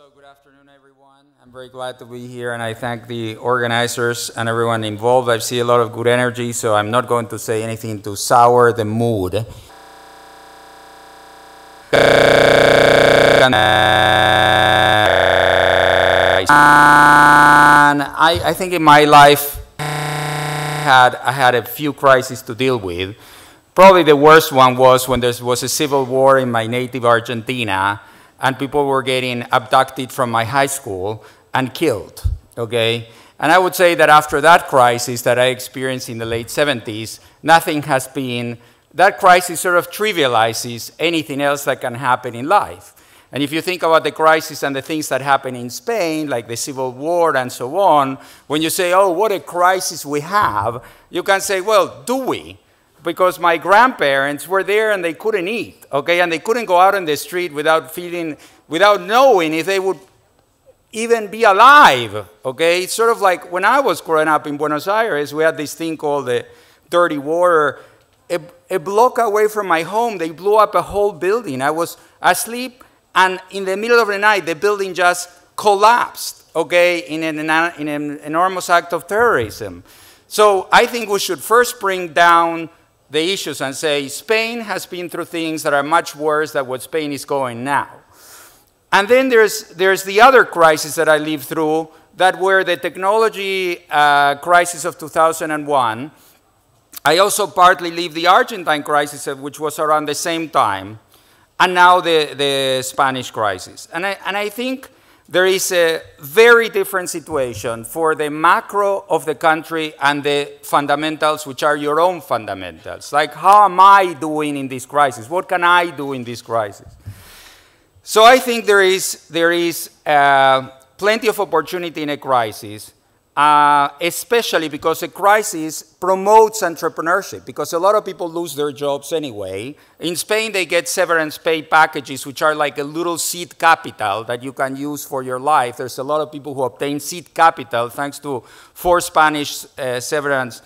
So good afternoon, everyone. I'm very glad to be here, and I thank the organizers and everyone involved. I see a lot of good energy, so I'm not going to say anything to sour the mood. And I think in my life, I had a few crises to deal with. Probably the worst one was when there was a civil war in my native Argentina, and people were getting abducted from my high school and killed, okay? And I would say that after that crisis that I experienced in the late 70s, nothing has been, that crisis sort of trivializes anything else that can happen in life. And if you think about the crisis and the things that happen in Spain, like the civil war and so on, when you say, oh, what a crisis we have, you can say, well, do we? Because my grandparents were there and they couldn't eat, okay? And they couldn't go out on the street without knowing if they would even be alive, okay? It's sort of like when I was growing up in Buenos Aires, we had this thing called the dirty water. A block away from my home, they blew up a whole building. I was asleep, and in the middle of the night, the building just collapsed, okay, in an enormous act of terrorism. So I think we should first bring down the issues and say Spain has been through things that are much worse than what Spain is going now. And then there's the other crisis that I lived through that were the technology crisis of 2001. I also partly lived the Argentine crisis, which was around the same time, and now the Spanish crisis. And I think there is a very different situation for the macro of the country and the fundamentals, which are your own fundamentals. Like, how am I doing in this crisis? What can I do in this crisis? So I think there is plenty of opportunity in a crisis, especially because a crisis promotes entrepreneurship, because a lot of people lose their jobs anyway. In Spain, they get severance pay packages, which are like a little seed capital that you can use for your life. There's a lot of people who obtain seed capital thanks to Spanish severance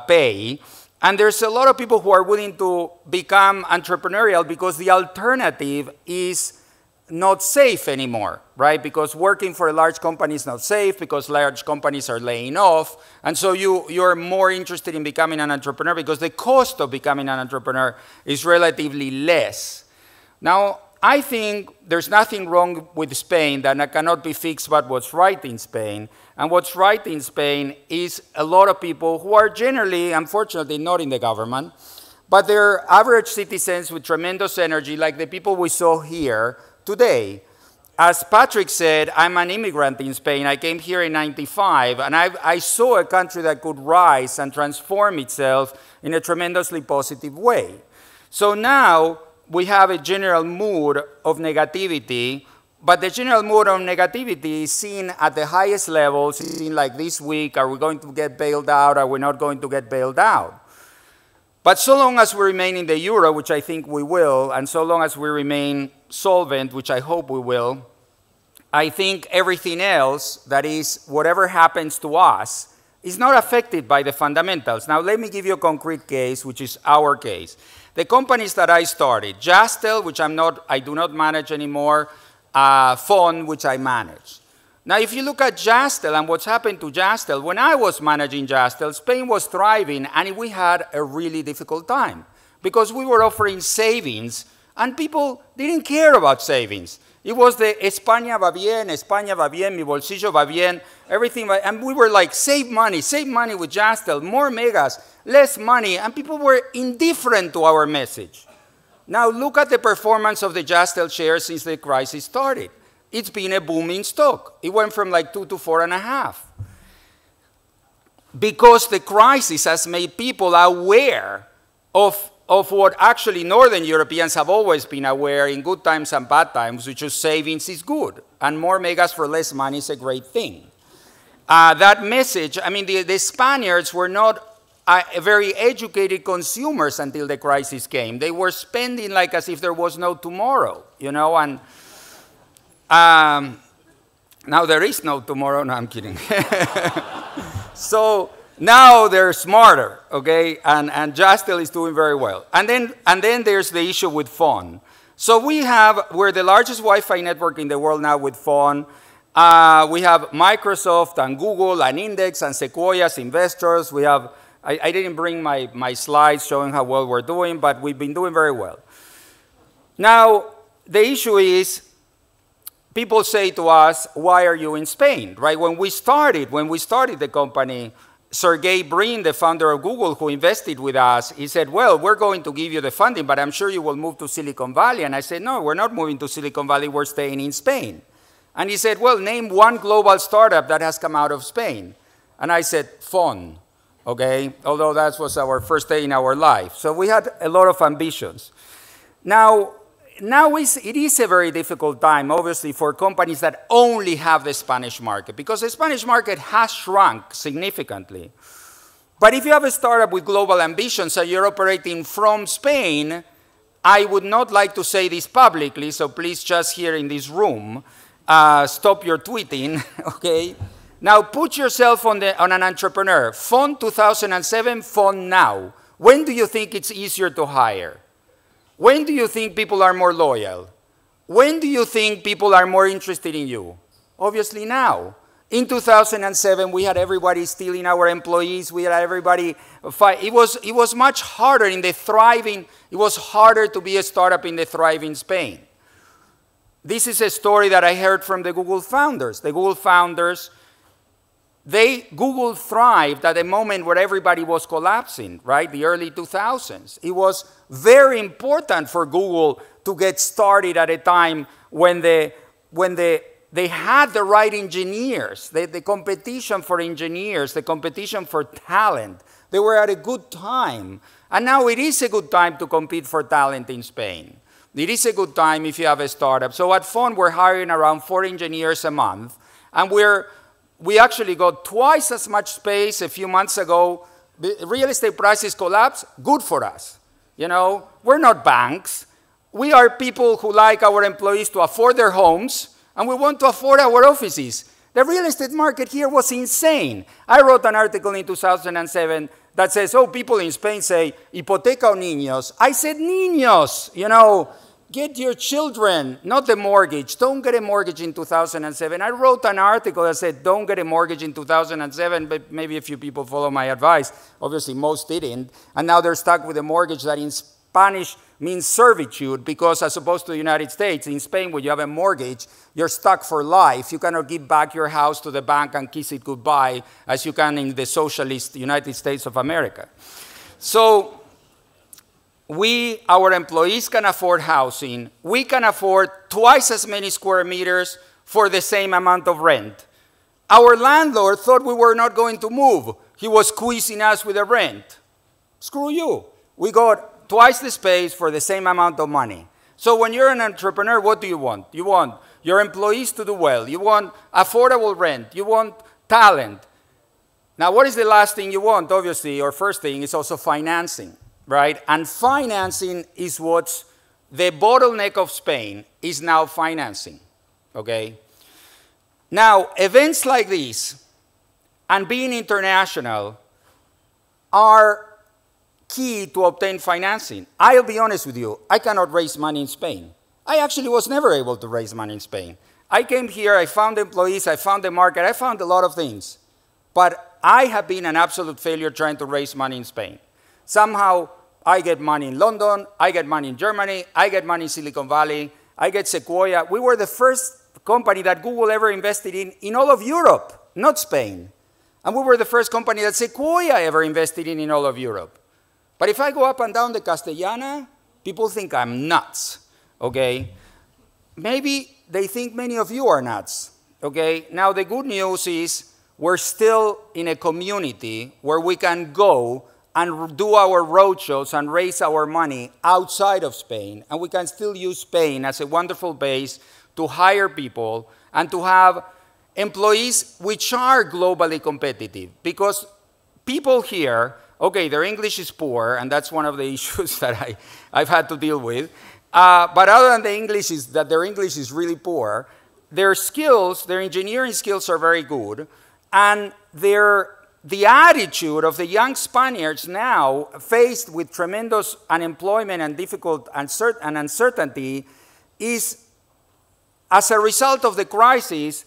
pay. And there's a lot of people who are willing to become entrepreneurial because the alternative is not safe anymore, right? Because working for a large company is not safe, because large companies are laying off. And so you're more interested in becoming an entrepreneur because the cost of becoming an entrepreneur is relatively less. Now, I think there's nothing wrong with Spain that cannot be fixed but what's right in Spain. And what's right in Spain is a lot of people who are generally, unfortunately, not in the government, but they're average citizens with tremendous energy, like the people we saw here today. As Patrick said, I'm an immigrant in Spain. I came here in '95, and I saw a country that could rise and transform itself in a tremendously positive way. So now we have a general mood of negativity, but the general mood of negativity is seen at the highest levels, seen like this week, are we going to get bailed out, are we not going to get bailed out? But so long as we remain in the euro, which I think we will, and so long as we remain solvent, which I hope we will, I think everything else, that is, whatever happens to us, is not affected by the fundamentals. Now, let me give you a concrete case, which is our case. The companies that I started, Jastel, which I do not manage anymore, Fon, which I manage. Now, if you look at Jastel and what's happened to Jastel, when I was managing Jastel, Spain was thriving, and we had a really difficult time because we were offering savings, and people didn't care about savings. It was the España va bien, mi bolsillo va bien, everything, and we were like, save money with Jastel, more megas, less money, and people were indifferent to our message. Now, look at the performance of the Jastel shares since the crisis started. It's been a booming stock. It went from like 2 to 4.5. Because the crisis has made people aware of what actually Northern Europeans have always been aware in good times and bad times, which is savings is good, and more megas for less money is a great thing. That message, I mean, the Spaniards were not very educated consumers until the crisis came. They were spending like as if there was no tomorrow, you know, and now there is no tomorrow. No, I'm kidding. So now they're smarter, okay, and Jastel is doing very well. And then there's the issue with Fon. So we're the largest Wi-Fi network in the world now with phone. We have Microsoft and Google and Index and Sequoia's investors. We have, I didn't bring my slides showing how well we're doing, but we've been doing very well. Now, the issue is, people say to us, why are you in Spain, right? When we started the company, Sergey Brin, the founder of Google, who invested with us, he said, well, we're going to give you the funding, but I'm sure you will move to Silicon Valley. And I said, no, we're not moving to Silicon Valley, we're staying in Spain. And he said, well, name one global startup that has come out of Spain. And I said, phone, okay? Although that was our first day in our life. So we had a lot of ambitions. Now it is a very difficult time, obviously, for companies that only have the Spanish market, because the Spanish market has shrunk significantly. But if you have a startup with global ambitions and you're operating from Spain, I would not like to say this publicly, so please just here in this room, stop your tweeting, okay? Now put yourself on an entrepreneur. Phone 2007, phone now. When do you think it's easier to hire? When do you think people are more loyal? When do you think people are more interested in you? Obviously now. In 2007, we had everybody stealing our employees. We had everybody fight. It was much harder in the thriving. It was harder to be a startup in the thriving Spain. This is a story that I heard from the Google founders. The Google founders, Google thrived at a moment where everybody was collapsing, right? The early 2000s. It was very important for Google to get started at a time when they had the right engineers, the competition for engineers, the competition for talent. They were at a good time. And now it is a good time to compete for talent in Spain. It is a good time if you have a startup. So at Phone, we're hiring around 4 engineers a month. And we actually got twice as much space a few months ago. The real estate prices collapsed, good for us. You know, we're not banks. We are people who like our employees to afford their homes, and we want to afford our offices. The real estate market here was insane. I wrote an article in 2007 that says, oh, people in Spain say, hipoteca o niños. I said, niños, you know, get your children, not the mortgage. Don't get a mortgage in 2007. I wrote an article that said, don't get a mortgage in 2007, but maybe a few people follow my advice. Obviously, most didn't. And now they're stuck with a mortgage that in Spanish means servitude, because as opposed to the United States, in Spain, when you have a mortgage, you're stuck for life. You cannot give back your house to the bank and kiss it goodbye as you can in the socialist United States of America. So our employees can afford housing. We can afford twice as many square meters for the same amount of rent. Our landlord thought we were not going to move. He was squeezing us with the rent. Screw you. We got twice the space for the same amount of money. So when you're an entrepreneur, what do you want? You want your employees to do well. You want affordable rent. You want talent. Now, what is the last thing you want? Obviously, or first thing is also financing. Right? And financing is what's the bottleneck of Spain is now financing. Okay? Now, events like this and being international are key to obtain financing. I'll be honest with you, I cannot raise money in Spain. I actually was never able to raise money in Spain. I came here, I found employees, I found the market, I found a lot of things. But I have been an absolute failure trying to raise money in Spain. Somehow, I get money in London, I get money in Germany, I get money in Silicon Valley, I get Sequoia. We were the first company that Google ever invested in all of Europe, not Spain. And we were the first company that Sequoia ever invested in all of Europe. But if I go up and down the Castellana, people think I'm nuts, okay? Maybe they think many of you are nuts, okay? Now, the good news is we're still in a community where we can go and do our roadshows and raise our money outside of Spain. And we can still use Spain as a wonderful base to hire people and to have employees which are globally competitive. Because people here, okay, their English is poor, and that's one of the issues that I've had to deal with. But other than the English is that their English is really poor, their skills, their engineering skills are very good, and their the attitude of the young Spaniards now, faced with tremendous unemployment and difficult uncertainty, is, as a result of the crisis,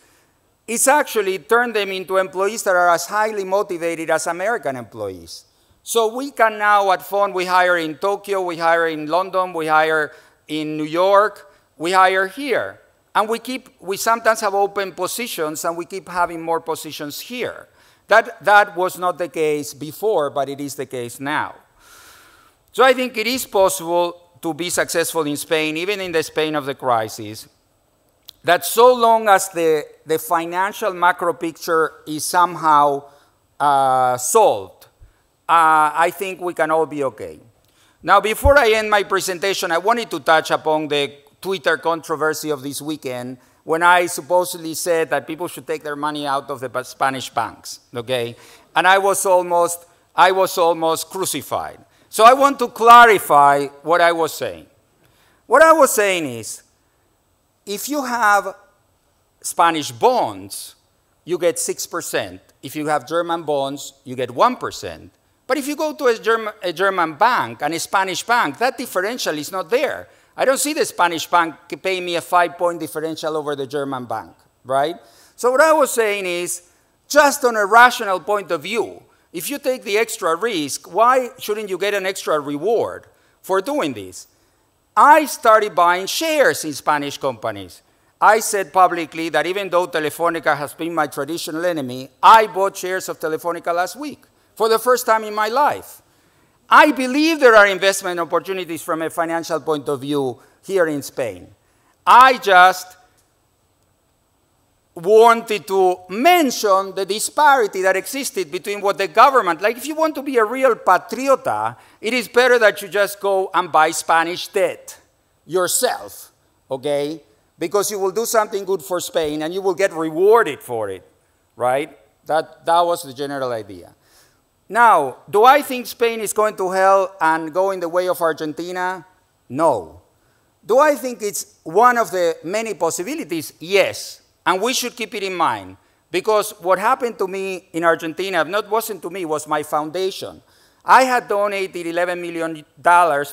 it's actually turned them into employees that are as highly motivated as American employees. So we can now, at Fund, we hire in Tokyo, we hire in London, we hire in New York, we hire here. And we sometimes have open positions, and we keep having more positions here. That was not the case before, but it is the case now. So I think it is possible to be successful in Spain, even in the Spain of the crisis, that so long as the financial macro picture is somehow solved, I think we can all be okay. Now, before I end my presentation, I wanted to touch upon the Twitter controversy of this weekend, when I supposedly said that people should take their money out of the Spanish banks, okay? And I was almost crucified. So I want to clarify what I was saying. What I was saying is, if you have Spanish bonds, you get 6%. If you have German bonds, you get 1%. But if you go to a German bank and a Spanish bank, that differential is not there. I don't see the Spanish bank paying me a 5-point differential over the German bank, right? So what I was saying is, just on a rational point of view, if you take the extra risk, why shouldn't you get an extra reward for doing this? I started buying shares in Spanish companies. I said publicly that even though Telefónica has been my traditional enemy, I bought shares of Telefónica last week for the first time in my life. I believe there are investment opportunities from a financial point of view here in Spain. I just wanted to mention the disparity that existed between what the government, like if you want to be a real patriota, it is better that you just go and buy Spanish debt yourself, okay? Because you will do something good for Spain and you will get rewarded for it, right? That was the general idea. Now, do I think Spain is going to hell and go in the way of Argentina? No. Do I think it's one of the many possibilities? Yes. And we should keep it in mind. Because what happened to me in Argentina, wasn't to me, was my foundation. I had donated $11 million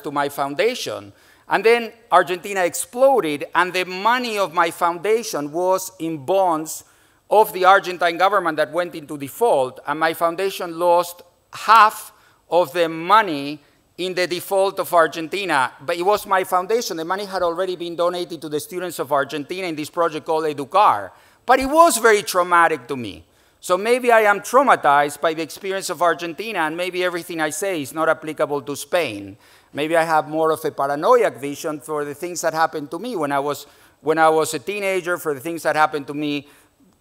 to my foundation. And then Argentina exploded, and the money of my foundation was in bonds of the Argentine government that went into default, and my foundation lost half of the money in the default of Argentina. But it was my foundation. The money had already been donated to the students of Argentina in this project called Educar. But it was very traumatic to me. So maybe I am traumatized by the experience of Argentina, and maybe everything I say is not applicable to Spain. Maybe I have more of a paranoid vision for the things that happened to me when I was a teenager, for the things that happened to me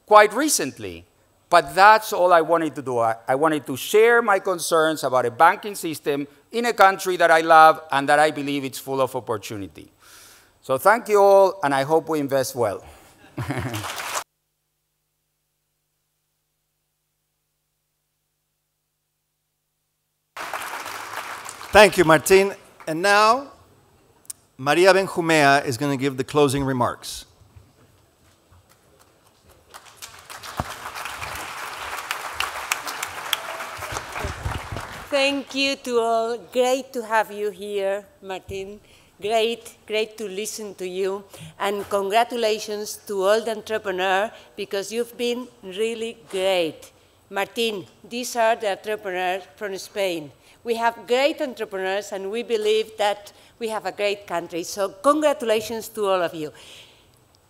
quite recently. But that's all I wanted to do. I wanted to share my concerns about a banking system in a country that I love and that I believe is full of opportunity. So thank you all, and I hope we invest well. Thank you, Martin. And now, Maria Benjumea is going to give the closing remarks. Thank you to all. Great to have you here, Martin. Great to listen to you. And congratulations to all the entrepreneurs, because you've been really great. Martin, these are the entrepreneurs from Spain. We have great entrepreneurs, and we believe that we have a great country. So congratulations to all of you.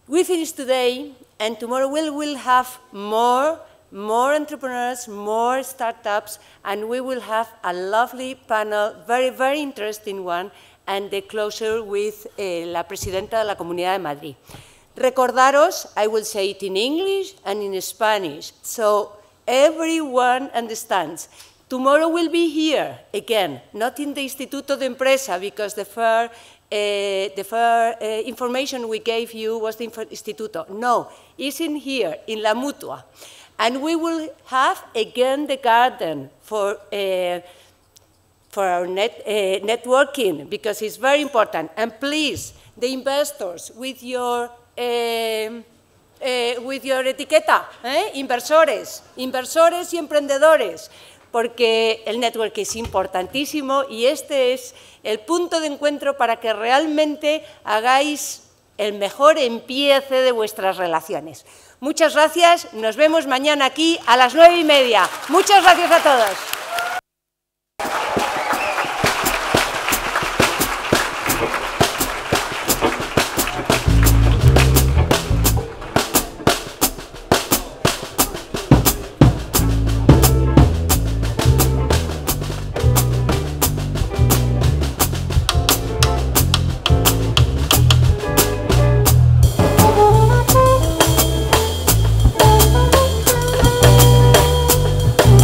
We finished today, and tomorrow we will have more entrepreneurs, more startups, and we will have a lovely panel, very interesting one, and the closure with la Presidenta de la Comunidad de Madrid. Recordaros, I will say it in English and in Spanish, so everyone understands. Tomorrow we'll be here again, not in the Instituto de Empresa, because the fair information we gave you was the Instituto. No, it's in here, in La Mutua. And we will have again the garden for our networking, because it's very important. And please, the investors, with your with your etiqueta, inversores y emprendedores, porque el network es importantísimo y este es el punto de encuentro para que realmente hagáis el mejor empiece de vuestras relaciones. Muchas gracias, nos vemos mañana aquí a las 9:30. Muchas gracias a todos.